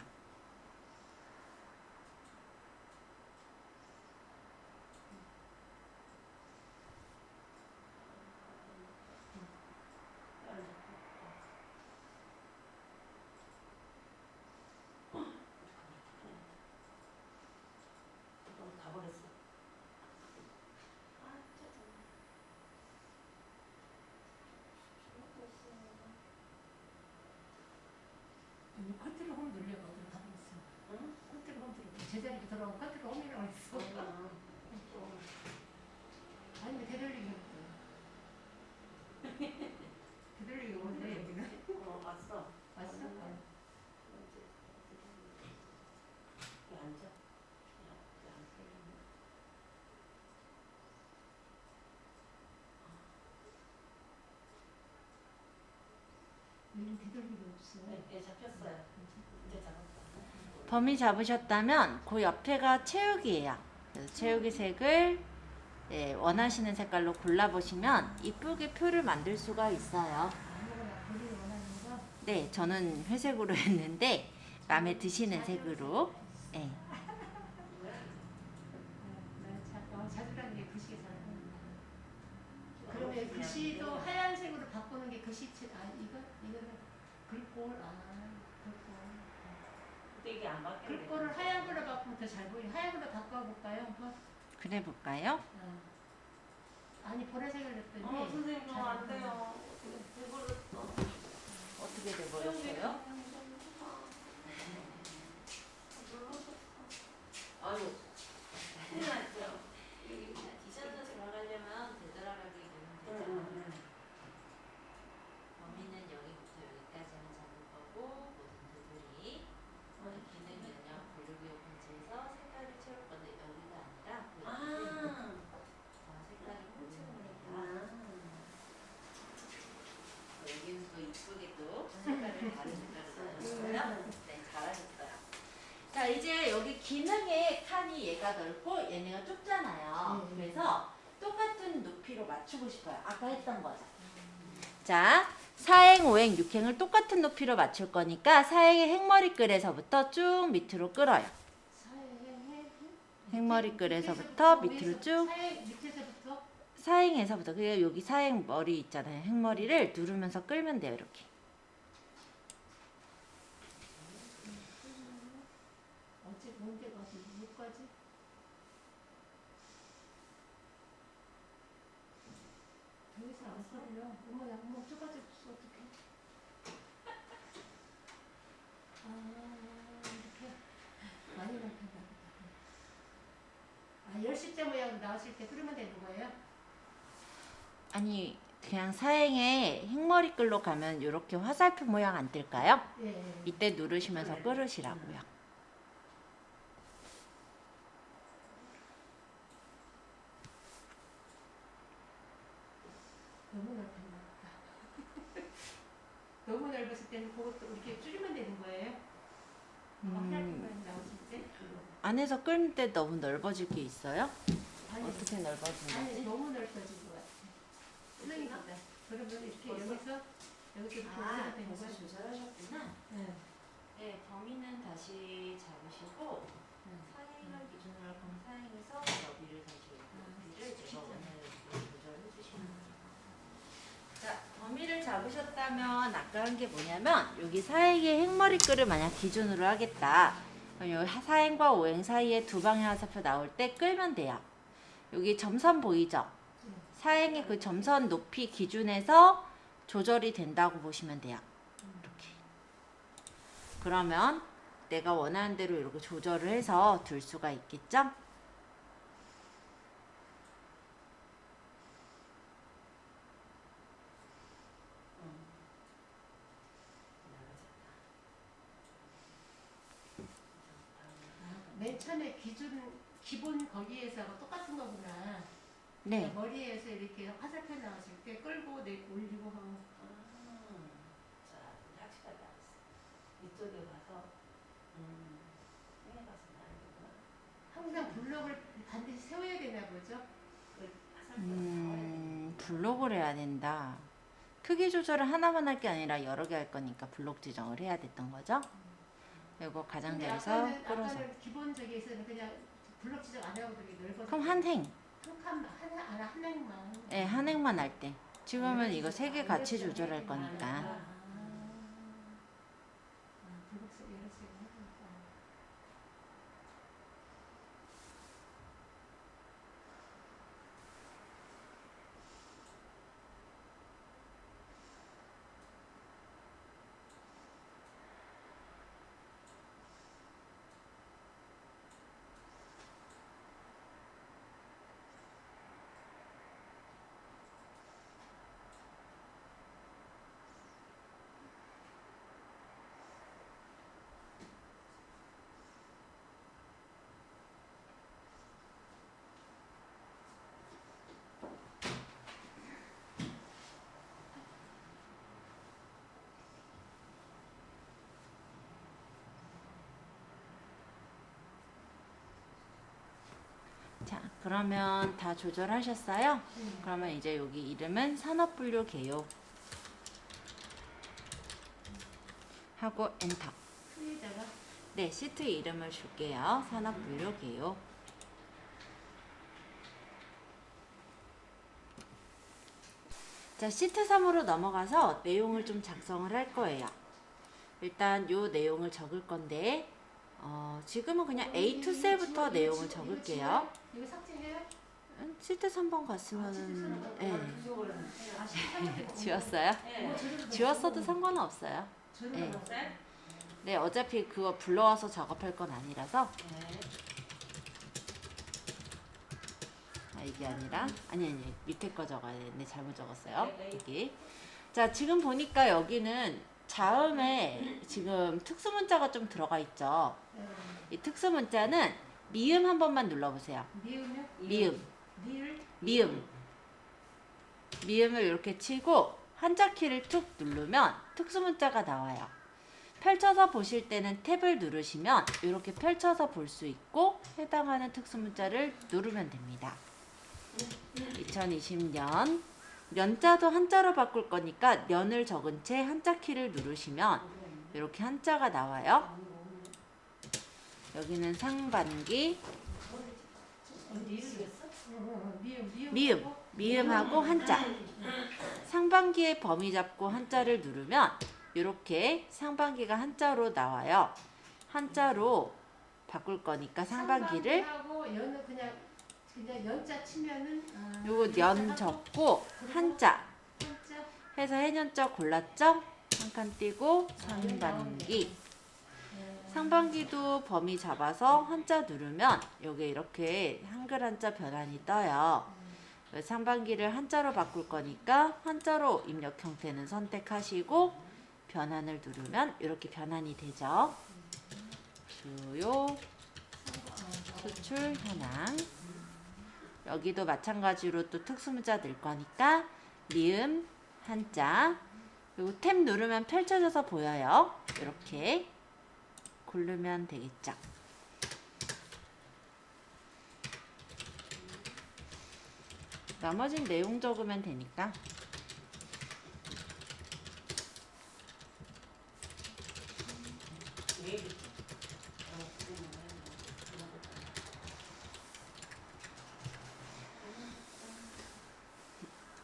가버렸어. 컨트롤 홈 눌려가지고 다 보였어. 응? 컨트롤 홈 들어. 제자리로 들어가고 컨트롤 홈이라고 했어. 아니 되돌리기 되돌리기 뭔데 여기는? 왔어. 왔어? 여기 앉아. 여기 앉아. 여기는 되돌리기 없어. 네, 잡혔어요. 이제 잡았다. 범위 잡으셨다면 그 옆에가 채우기예요. 그래서 채우기 색을 원하시는 색깔로 골라보시면 이쁘게 표를 만들 수가 있어요. 아무거나 본인이 원하는 거. 네, 저는 회색으로 했는데 마음에 드시는 색으로. 네. 자주라는 게 글씨가 잘 보인다. 그러면 글씨도 하얀색으로 바꾸는 게 글씨체. 아 이거는 글꼴. 글꼴. 근데 이게 안 바뀌어. 글꼴을 하얀 걸로 바꾸면 더 잘 보이네. 하얀 걸로 바꿔볼까요? 한번? 그래 볼까요? 아니 보라색을 냈더니. 선생님 안 돼요. 돼버렸어. 어떻게 돼버렸어요? 아유. 큰일 났죠. 디자인을 들어가려면 되돌아가게 되면 되잖아요. 범위는 여기부터 여기까지는 잡을 거고 모든 네, 잘하셨어요. 자, 이제 여기 기능의 칸이 얘가 넓고 얘네가 좁잖아요. 그래서 똑같은 높이로 맞추고 싶어요. 아까 했던 거죠. 자, 4행, 5행, 6행을 똑같은 높이로 맞출 거니까 4행의 행머리끌에서부터 쭉 밑으로 끌어요. 행머리끌에서부터 밑으로 쭉. 밑에서부터 4행에서부터. 그게 여기 4행 머리 있잖아요. 행머리를 누르면서 끌면 돼요. 이렇게. 어째 뭔데 가지 뭐까지? 여기서 안 서려. 어머야, 어머 저까지 없어 어떡해? 이렇게 많이 넓혀봐. 열십자 모양 나왔을 때 그러면 되는 거예요? 아니, 그냥 4행에 행머리끌로 가면 이렇게 화살표 모양 안 뜰까요? 예. 이때 누르시면서 끌으시라고요. 너무 넓혔나 보다. 너무 넓었을 때는 그것도 이렇게 줄이면 되는 거예요? 화살표만 나왔을 때? 안에서 끌 때 너무 넓어질 게 있어요? 아니, 어떻게 아니 넓어지는지? 너무 넓어진 것 같아. 쓰레기보다. 그러면 이렇게 벌써? 여기서 이렇게 아, 되는 벌써 거야. 조절하셨구나. 네. 네, 범위는 다시 잡으시고 사행을 기준으로 한 사행에서 너비를 다시 높이를 제가 오늘 조절해 주시면 돼요. 자, 범위를 잡으셨다면 아까 한 게 뭐냐면 여기 사행의 행머리끌을 만약 기준으로 하겠다. 그럼 여기 사행과 오행 사이에 두 방향 화살표 나올 때 끌면 돼요. 여기 점선 보이죠? 사행의 그 점선 높이 기준에서 조절이 된다고 보시면 돼요. 이렇게. 그러면 내가 원하는 대로 이렇게 조절을 해서 둘 수가 있겠죠? 맨 처음에 기본 거기에서 똑같은 거구나. 네. 그러니까 머리에서 이렇게 화살표 나왔을 때 끌고 올리고 하고. 자, 확실하게 알았어. 이쪽에 가서, 에 가서 나야 되구나. 항상 블록을 반드시 세워야 되나 보죠? 그 화살표가 나와야 돼. 블록을 해야 된다. 크기 조절을 하나만 할 게 아니라 여러 개 할 거니까 블록 지정을 해야 됐던 거죠? 그리고 근데 가장자리에서 끌어서. 아까는 기본 저기에서는 그냥 블록 지정 안 하고 되게 넓어서. 그럼 한 행. 한 행만. 네, 한 행만 할 때. 지금은 이거 세 개 같이 조절할 거니까. 블록 여러 개 해보니까. 자, 그러면 다 조절하셨어요? 그러면 이제 여기 이름은 산업분류 개요. 하고 엔터. 위에다가 네, 시트 이름을 줄게요. 산업분류 개요. 자, 시트 3으로 넘어가서 내용을 좀 작성을 할 거예요. 일단 요 내용을 적을 건데 지금은 그냥 A2 셀부터 내용을 적을게요. 이거 삭제해요? 시트 3번 갔으면은 네. 지워버렸네. 지웠어요? 예. 지웠어도 상관은 없어요. 네. 네? 네, 어차피 그거 불러와서 작업할 건 아니라서. 네. 아, 이게 아니라 아니 밑에 거 적어야 되는데 잘못 적었어요. 네, 네. 여기. 자, 지금 보니까 여기는 자음에 지금 특수 문자가 좀 들어가 있죠. 이 특수 문자는 미음 한 번만 눌러보세요. 미음요? 미음, 미을? 미음. 미음을 이렇게 치고 한자 키를 툭 누르면 특수 문자가 나와요. 펼쳐서 보실 때는 탭을 누르시면 이렇게 펼쳐서 볼 수 있고 해당하는 특수문자를 누르면 됩니다. 2020년 년자도 한자로 바꿀 거니까 년을 적은 채 한자 키를 누르시면 이렇게 한자가 나와요. 여기는 상반기, 미음하고 한자. 상반기의 범위 잡고 한자를 누르면 이렇게 상반기가 한자로 나와요. 한자로 바꿀 거니까 상반기를 하고 연은 그냥 연자 치면은 요거 년 적고 한자 한자 해서 해년자 골랐죠? 한 칸 띄고 상반기. 상반기도 범위 잡아서 한자 누르면 여기 이렇게 한글 한자 변환이 떠요. 상반기를 한자로 바꿀 거니까 한자로 입력 형태는 선택하시고 변환을 누르면 이렇게 변환이 되죠. 수요, 수출, 현황. 여기도 마찬가지로 또 특수문자 넣을 거니까 미음, 한자. 그리고 탭 누르면 펼쳐져서 보여요. 이렇게 고르면 되겠죠. 나머진 내용 적으면 되니까.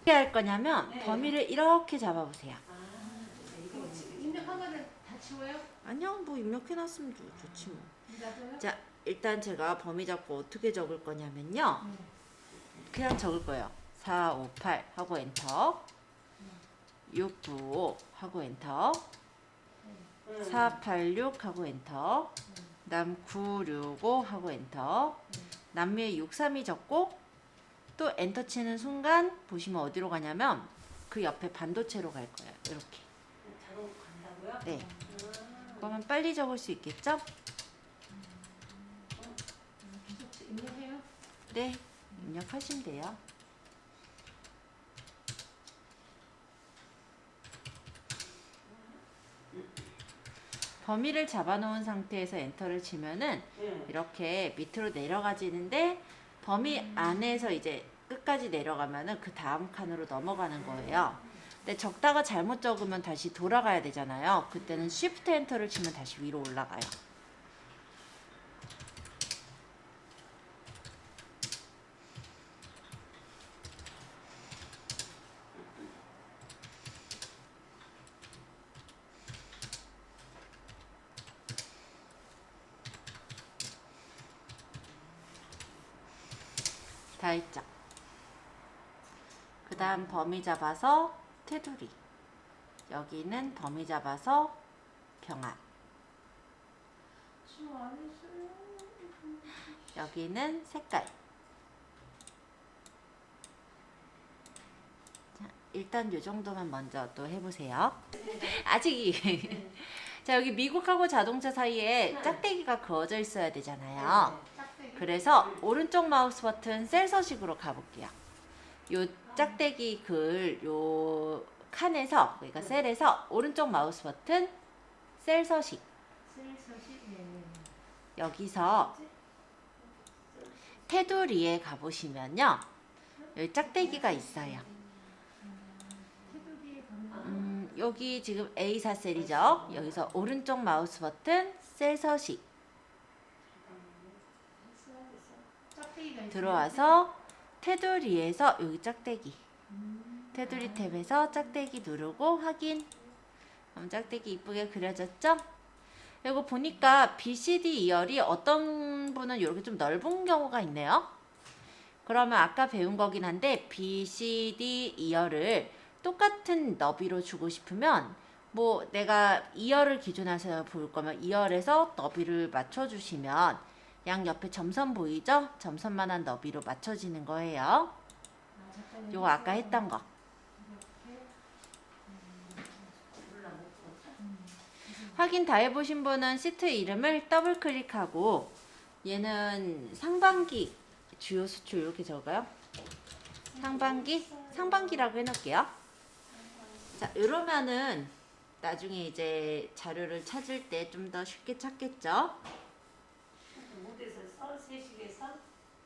어떻게 할 거냐면 범위를 이렇게 잡아보세요. 입력한 거는 다 치워요? 아니요, 뭐 입력해놨으면 좋지 뭐. 나도요? 자, 일단 제가 범위 잡고 어떻게 적을 거냐면요. 그냥 적을 거예요. 4, 5, 8 하고 엔터. 6, 9, 5 하고 엔터. 4, 8, 6 하고 엔터. 그다음 9, 6, 5 하고 엔터. 남미에 6, 3이 적고 또 엔터 치는 순간 보시면 어디로 가냐면 그 옆에 반도체로 갈 거예요. 이렇게. 자동 간다고요? 네. 그러면 빨리 적을 수 있겠죠? 계속 입력해요? 네. 입력하시면 돼요. 범위를 잡아놓은 상태에서 엔터를 치면은 이렇게 밑으로 내려가지는데 범위 안에서 이제 끝까지 내려가면은 그 다음 칸으로 넘어가는 거예요. 근데 적다가 잘못 적으면 다시 돌아가야 되잖아요. 그때는 Shift 엔터를 치면 다시 위로 올라가요. 다 했죠. 그 다음 범위 잡아서 테두리. 여기는 범위 잡아서 병합. 수안 했어요. 여기는 색깔. 자, 일단 이 정도만 먼저 또 해보세요. 아직 자, 여기 미국하고 자동차 사이에 짝대기가 그어져 있어야 되잖아요. 짝대기. 그래서 오른쪽 마우스 버튼 셀 서식으로 가볼게요. 요 짝대기 요 칸에서, 그러니까 셀에서 오른쪽 마우스 버튼 셀 서식. 셀서식. 여기서 테두리에 가보시면요. 여기 짝대기가 있어요. 테두리에 가면 여기 지금 A4 셀이죠. 여기서 오른쪽 마우스 버튼 셀 서식 짝대기가 있어요. 들어와서 테두리에서 여기 짝대기. 테두리 탭에서 짝대기 누르고 확인. 그럼 짝대기 이쁘게 그려졌죠? 그리고 보니까 BCD 2열이 어떤 분은 이렇게 좀 넓은 경우가 있네요. 그러면 아까 배운 거긴 한데 BCD 2열을 똑같은 너비로 주고 싶으면 뭐 내가 2열을 기준해서 볼 거면 2열에서 너비를 맞춰주시면 양 옆에 점선 보이죠? 점선만한 너비로 맞춰지는 거예요. 요거 아까 했던 거. 확인 다 해보신 분은 시트 이름을 더블 클릭하고 얘는 상반기 주요 수출 이렇게 적어요. 상반기라고 해놓을게요. 자, 이러면은 나중에 이제 자료를 찾을 때 좀 더 쉽게 찾겠죠? 무대에서 썰세식에서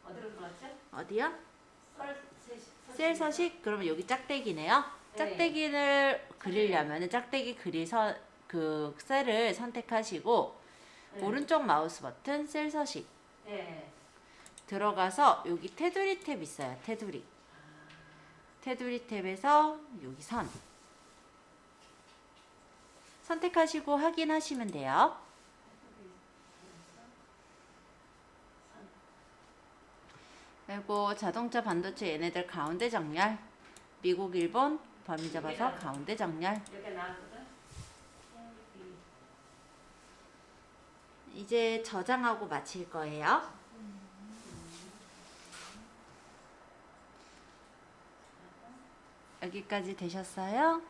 어디로 들어갔죠? 어디요? 썰세식. 셀 서식? 그러면 여기 짝대기네요. 네. 짝대기를 그리려면 짝대기 그리서 그 셀을 선택하시고 네. 오른쪽 마우스 버튼 셀 서식 네. 들어가서 여기 테두리 탭 있어요. 테두리. 테두리 탭에서 여기 선 선택하시고 확인하시면 돼요. 그리고 자동차 반도체 얘네들 가운데 정렬. 미국, 일본 범위 잡아서 가운데 정렬. 여기 나왔거든. 이제 저장하고 마칠 거예요. 여기까지 되셨어요?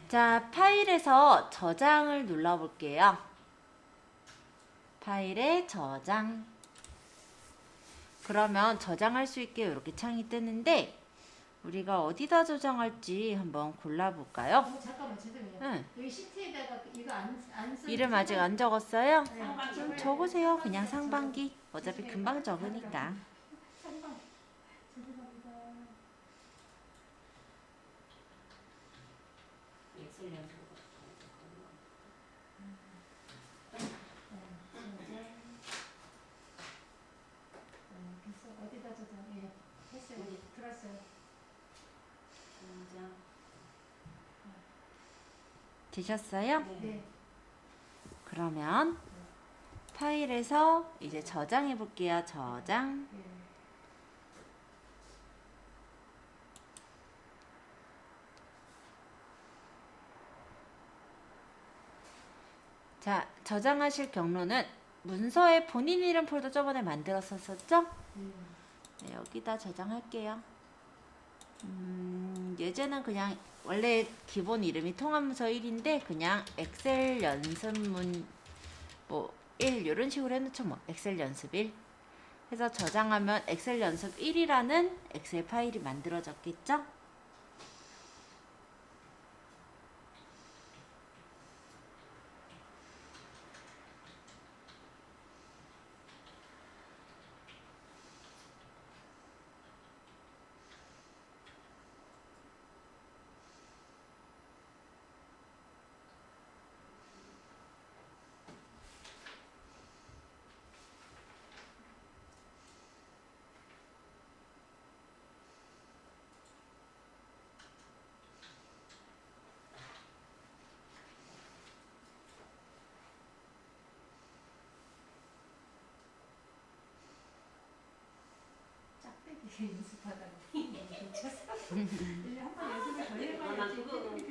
자, 파일에서 저장을 눌러볼게요. 파일에 저장. 그러면 저장할 수 있게 이렇게 창이 뜨는데 우리가 어디다 저장할지 한번 골라볼까요? 잠깐만 죄송해요. 응. 여기 시트에다가 이거 안 써. 이름 아직 안 적었어요? 네. 좀 적으세요. 그냥 상반기. 어차피 금방 적으니까. 상방. 죄송합니다. 엑셀 연습. 그래서 어디다 저장? 예, 했어요. 어디? 들었어요. 저장. 되셨어요? 네. 그러면 파일에서 이제 저장해 볼게요. 저장. 예. 자, 저장하실 경로는 문서에 본인 이름 폴더 저번에 만들었었죠? 네, 여기다 저장할게요. 예제는 그냥 원래 기본 이름이 통합문서 1인데 그냥 엑셀 연습문 뭐 1 이런 식으로 해놓죠. 뭐 엑셀 연습 1 해서 저장하면 엑셀 연습 1이라는 엑셀 파일이 만들어졌겠죠? 짝대기 연습하다가 놓쳤어. 한번 연습을 더 나 해봐야지. 그거